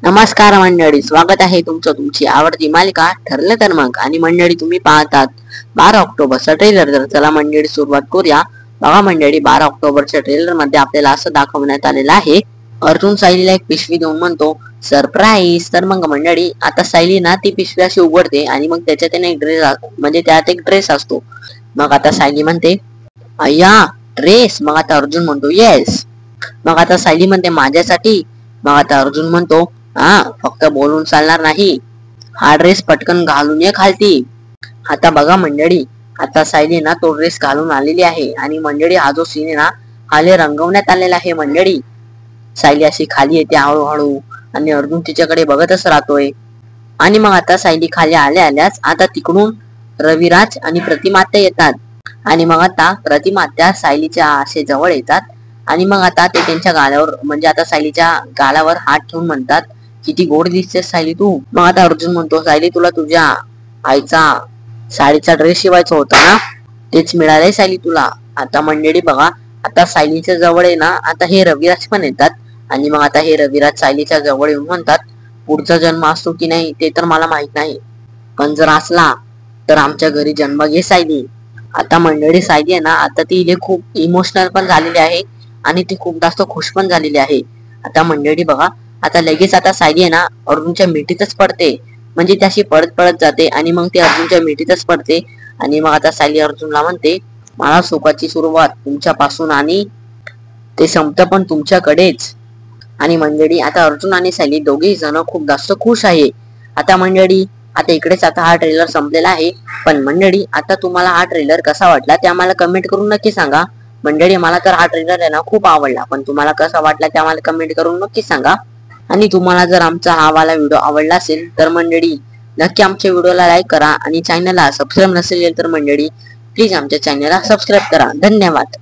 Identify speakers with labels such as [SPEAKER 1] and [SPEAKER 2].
[SPEAKER 1] नमस्कार मंडळी, स्वागत आहे तुमचं तुमची आवडती मालिका ठरलं तर मग. आणि मंडळी, तुम्ही पाहतात 12 ऑक्टोबरचा ट्रेलर. तर चला मंडळी, सुरुवात करूया. बघा मंडळी, 12 ऑक्टोबरच्या ट्रेलर मध्ये आपल्याला असं दाखवण्यात आलेलं आहे, अर्जुन सायलीला एक पिशवी देऊन म्हणतो सरप्राईज. तर मग मंडळी, आता सायली ना ती पिशवी अशी उघडते आणि मग त्याच्यात एक ड्रेस, म्हणजे त्यात एक ड्रेस असतो. मग आता सायली म्हणते अय्या ड्रेस. मग आता अर्जुन म्हणतो येस. मग आता सायली म्हणते माझ्यासाठी. मग आता अर्जुन म्हणतो हा, फक्त बोलून चालणार नाही, हा ड्रेस पटकन घालून ये खालती. आता बघा मंडळी, आता सायली ना तो ड्रेस घालून आलेली आहे. आणि मंडळी, हा जो सीन आहे ना, खाली रंगवण्यात आलेला आहे. मंडळी, सायली अशी खाली येते हळूहळू आणि अर्जुन तिच्याकडे बघतच राहतोय. आणि मग आता सायली खाली आल्याच आता तिकडून रविराज आणि प्रतिमात्या येतात. आणि मग आता प्रतिमात्या सायलीच्या असे जवळ येतात. आणि मग आता ते त्यांच्या गालावर, म्हणजे आता सायलीच्या गालावर हात ठेवून म्हणतात किती गोड दिसतेस सायली तू. मग आता अर्जुन म्हणतो सायली, तुला तुझ्या आईचा साडीचा ड्रेस शिवायचा होता ना, तेच मिळालंय सायली तुला. आता मंडळी बघा, आता सायलीच्या जवळ आहे ना, आता हे रविराज पण येतात. आणि मग आता हे रविराज सायलीच्या जवळ येऊन म्हणतात पुढचा जन्म असतो की नाही ते तर मला माहित नाही, पण जर असला तर आमच्या घरी जन्म घे सायली. आता मंडळी, सायली आहे ना, आता ती खूप इमोशनल पण झालेली आहे आणि ती खूप जास्त खुश पण झालेली आहे. आता मंडळी बघा, आता लगेच आता सायली आहे ना अर्जुनच्या मिठीतच पडते, म्हणजे त्याशी पळत पळत जाते आणि मग ती अर्जुनच्या मिठीतच पडते. आणि मग आता सायली अर्जुनला म्हणते मला सुखाची सुरुवात तुमच्यापासून आणि ते संपतं पण तुमच्याकडेच. आणि मंडळी, आता अर्जुन आणि सायली दोघेही जण खूप जास्त खुश आहे. आता मंडळी, आता इकडेच आता हा ट्रेलर संपलेला आहे. पण मंडळी, आता तुम्हाला हा ट्रेलर कसा वाटला ते आम्हाला कमेंट करून नक्की सांगा. मंडळी, मला तर हा ट्रेलर आहे ना खूप आवडला, पण तुम्हाला कसा वाटला ते आम्हाला कमेंट करून नक्की सांगा. आणि तुम्हाला जर आमचा हा वाला व्हिडिओ आवडला असेल तर मंडळी नक्की आमच्या व्हिडिओला लाईक करा. आणि चॅनलला सबस्क्राईब नसेल तर मंडळी प्लीज आमच्या चॅनलला सबस्क्राईब करा. धन्यवाद.